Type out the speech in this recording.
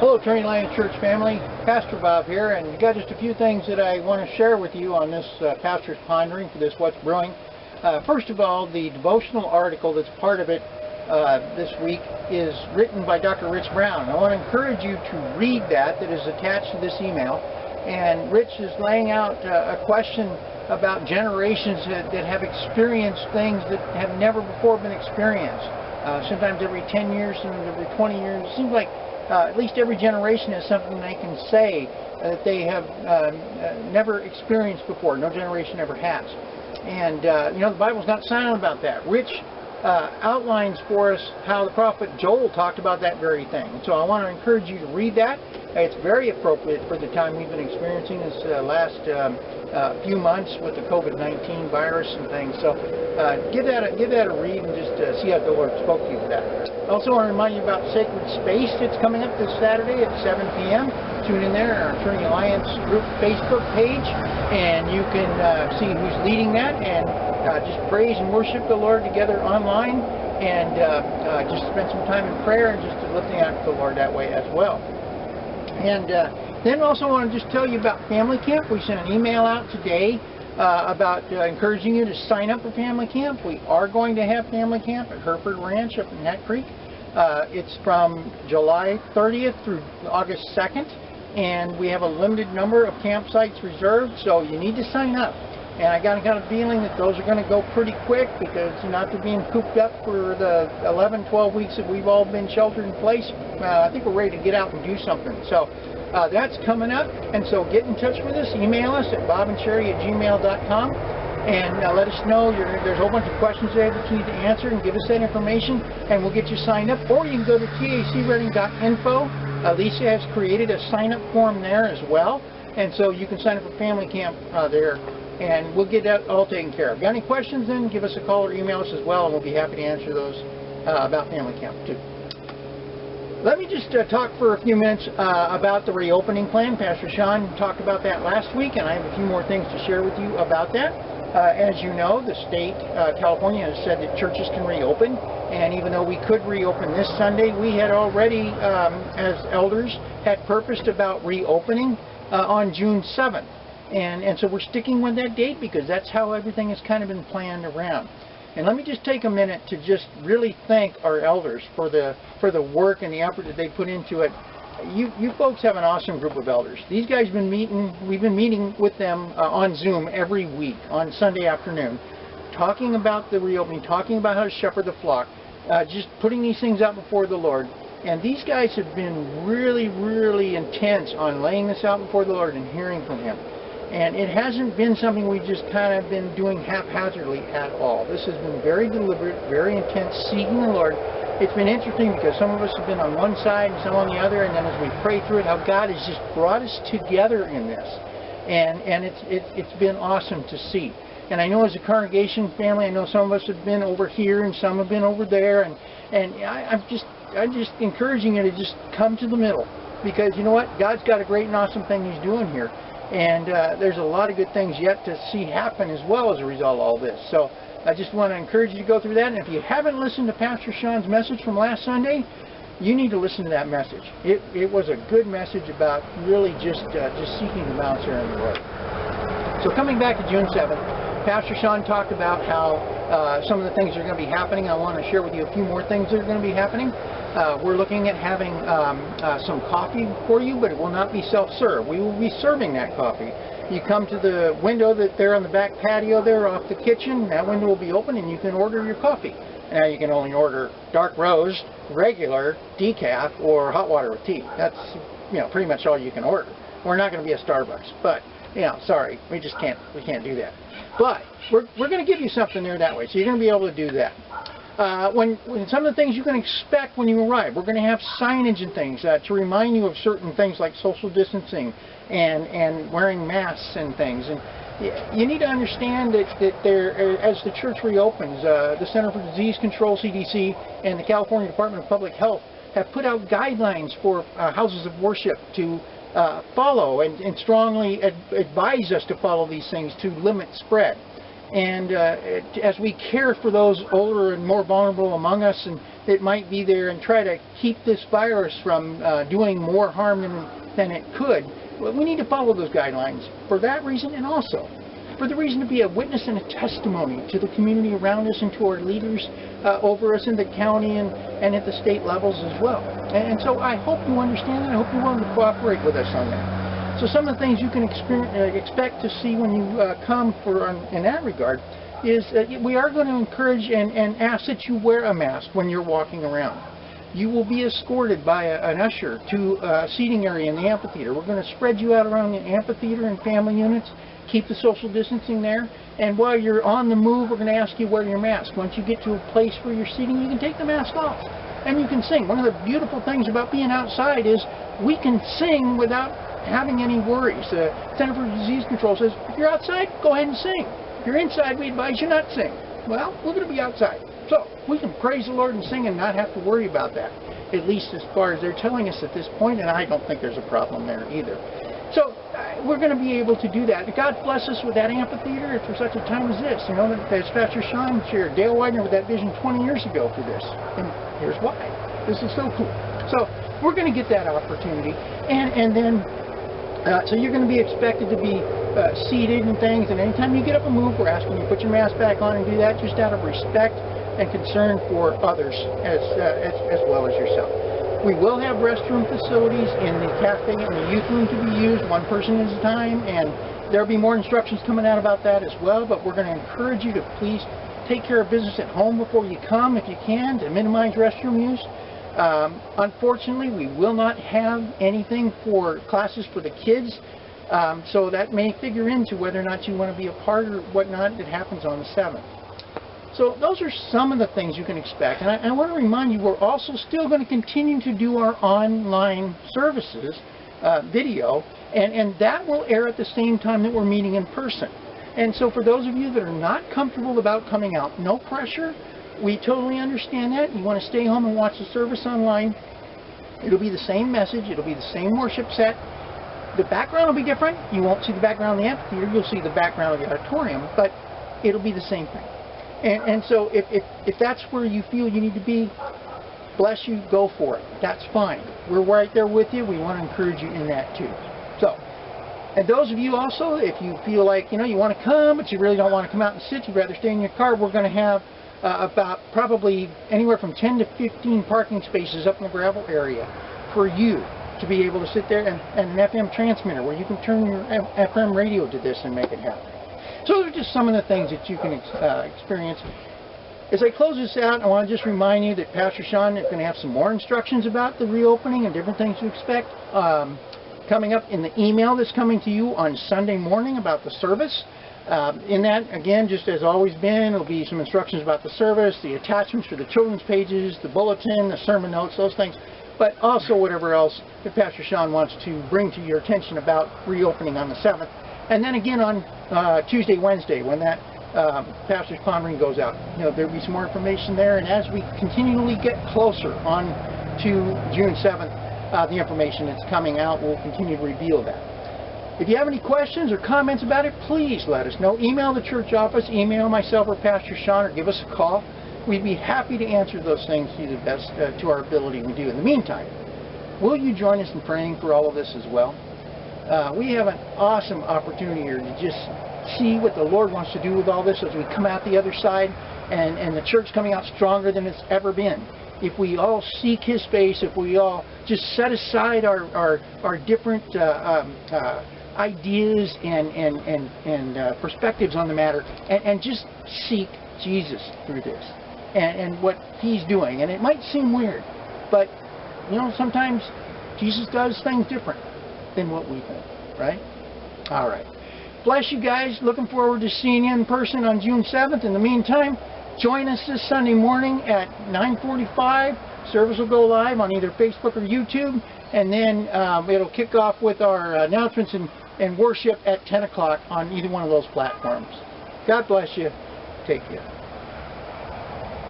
Hello, Trinity Lion Church family. Pastor Bob here, and got just a few things that I want to share with you on this Pastor's Pondering for this What's Brewing. First of all, the devotional article that's part of it this week is written by Dr. Rich Brown. I want to encourage you to read that is attached to this email. And Rich is laying out a question about generations that have experienced things that have never before been experienced. Sometimes every 10 years, sometimes every 20 years. It seems like at least every generation has something they can say that they have never experienced before. No generation ever has. And, you know, the Bible's not silent about that. Rich outlines for us how the prophet Joel talked about that very thing. So I want to encourage you to read that. It's very appropriate for the time we've been experiencing this last few months with the COVID-19 virus and things. So give that a read and just see how the Lord spoke to you with that. I also want to remind you about Sacred Space that's coming up this Saturday at 7 p.m. Tune in there on our Trinity Alliance group Facebook page, and you can see who's leading that and just praise and worship the Lord together online, and just spend some time in prayer and just lifting out to the Lord that way as well. And then also want to just tell you about Family Camp. We sent an email out today about encouraging you to sign up for Family Camp. We are going to have Family Camp at Hereford Ranch up in Nut Creek. It's from July 30th through August 2nd, and we have a limited number of campsites reserved, so you need to sign up. And I got a kind of feeling that those are going to go pretty quick, because after being cooped up for the 11, 12 weeks that we've all been sheltered in place, I think we're ready to get out and do something. So that's coming up, and so get in touch with us. Email us at bobandcherry@gmail.com, and let us know. There's a whole bunch of questions there that you need to answer, and give us that information, and we'll get you signed up. Or you can go to tacreading.info. Lisa has created a sign-up form there as well, and so you can sign up for Family Camp there, and we'll get that all taken care of. Got any questions, then give us a call or email us as well, and we'll be happy to answer those about Family Camp too. Let me just talk for a few minutes about the reopening plan. Pastor Sean talked about that last week, and I have a few more things to share with you about that. As you know, the state, California, has said that churches can reopen, and even though we could reopen this Sunday, we had already, as elders, had purposed about reopening on June 7th. And so we're sticking with that date, because that's how everything has kind of been planned around. And let me just take a minute to just really thank our elders for the work and the effort that they put into it. You folks have an awesome group of elders. These guys have been meeting, we've been meeting with them on Zoom every week on Sunday afternoon, talking about the reopening, talking about how to shepherd the flock, just putting these things out before the Lord. And these guys have been really, really intense on laying this out before the Lord and hearing from Him. And it hasn't been something we've just kind of been doing haphazardly at all. This has been very deliberate, very intense, seeking the Lord. It's been interesting because some of us have been on one side and some on the other, and then as we pray through it, how God has just brought us together in this. And it's been awesome to see. And I know as a congregation family, I know some of us have been over here and some have been over there, and I'm just encouraging you to just come to the middle, because you know what? God's got a great and awesome thing He's doing here. And there's a lot of good things yet to see happen as well as a result of all this. So I just want to encourage you to go through that. And if you haven't listened to Pastor Sean's message from last Sunday, you need to listen to that message. It was a good message about really just seeking the balance here in the Lord. So coming back to June 7th, Pastor Sean talked about how some of the things that are going to be happening. I want to share with you a few more things that are going to be happening. We're looking at having some coffee for you, but it will not be self-serve. We will be serving that coffee. You come to the window that there on the back patio there off the kitchen. That window will be open, and you can order your coffee. Now you can only order dark roast, regular, decaf, or hot water with tea. That's pretty much all you can order. We're not going to be a Starbucks, but sorry, we can't do that. But we're going to give you something there that way, so you're going to be able to do that. When some of the things you can expect when you arrive, we're going to have signage and things to remind you of certain things like social distancing and wearing masks and things. And you need to understand that there, as the church reopens, the Center for Disease Control, CDC, and the California Department of Public Health have put out guidelines for houses of worship to follow and strongly advise us to follow these things to limit spread. And as we care for those older and more vulnerable among us, and that might be there and try to keep this virus from doing more harm than it could. Well, we need to follow those guidelines for that reason, and also for the reason to be a witness and a testimony to the community around us and to our leaders over us in the county and at the state levels as well. And so I hope you understand that. I hope you're willing to cooperate with us on that. So some of the things you can expect to see when you come in that regard is we are going to encourage and ask that you wear a mask when you're walking around. You will be escorted by an usher to a seating area in the amphitheater. We're going to spread you out around the amphitheater in family units, keep the social distancing there, and while you're on the move, we're going to ask you to wear your mask. Once you get to a place where you're seating, you can take the mask off, and you can sing. One of the beautiful things about being outside is we can sing without having any worries. The Center for Disease Control says, if you're outside, go ahead and sing. If you're inside, we advise you not to sing. Well, we're going to be outside. So we can praise the Lord and sing and not have to worry about that, at least as far as they're telling us at this point, and I don't think there's a problem there either. So we're going to be able to do that. God bless us with that amphitheater for such a time as this. You know, as Pastor Sean shared, Dale Widener with that vision 20 years ago for this, and here's why. This is so cool. So we're going to get that opportunity, and then so you're going to be expected to be seated and things, and anytime you get up and move, we're asking you to put your mask back on and do that just out of respect and concern for others as well as yourself. We will have restroom facilities in the cafe and the youth room to be used, one person at a time, and there'll be more instructions coming out about that as well, but we're going to encourage you to please take care of business at home before you come if you can, to minimize restroom use. Unfortunately, we will not have anything for classes for the kids, so that may figure into whether or not you want to be a part or whatnot that happens on the 7th. So those are some of the things you can expect. And I want to remind you, we're also still going to continue to do our online services, video, and that will air at the same time that we're meeting in person. And so for those of you that are not comfortable about coming out, no pressure. We totally understand that. You want to stay home and watch the service online. It'll be the same message. It'll be the same worship set. The background will be different. You won't see the background of the amphitheater. You'll see the background of the auditorium, but it'll be the same thing. And so if that's where you feel you need to be, bless you, go for it. That's fine. We're right there with you. We want to encourage you in that too. So, and those of you also, if you feel like, you know, you want to come, but you really don't want to come out and sit, you'd rather stay in your car, we're going to have about probably anywhere from 10 to 15 parking spaces up in the gravel area for you to be able to sit there, and an FM transmitter where you can turn your FM radio to this and make it happen. So those are just some of the things that you can experience. As I close this out, I want to just remind you that Pastor Sean is going to have some more instructions about the reopening and different things to expect coming up in the email that's coming to you on Sunday morning about the service. In that, again, just as always been, there'll be some instructions about the service, the attachments for the children's pages, the bulletin, the sermon notes, those things, but also whatever else that Pastor Sean wants to bring to your attention about reopening on the 7th. And then again on Tuesday, Wednesday, when that Pastor's Pondering goes out, you know, there'll be some more information there. And as we continually get closer on to June 7th, the information that's coming out will continue to reveal that. If you have any questions or comments about it, please let us know. Email the church office, email myself or Pastor Sean, or give us a call. We'd be happy to answer those things to the best to our ability we do. In the meantime, will you join us in praying for all of this as well? We have an awesome opportunity here to just see what the Lord wants to do with all this as we come out the other side, and the church coming out stronger than it's ever been. If we all seek His face, if we all just set aside our different ideas and perspectives on the matter, and just seek Jesus through this and what He's doing. And it might seem weird, but you know, sometimes Jesus does things different than what we think, right? All right. Bless you guys. Looking forward to seeing you in person on June 7th. In the meantime, join us this Sunday morning at 9:45. Service will go live on either Facebook or YouTube, and then it'll kick off with our announcements and worship at 10 o'clock on either one of those platforms. God bless you. Take care.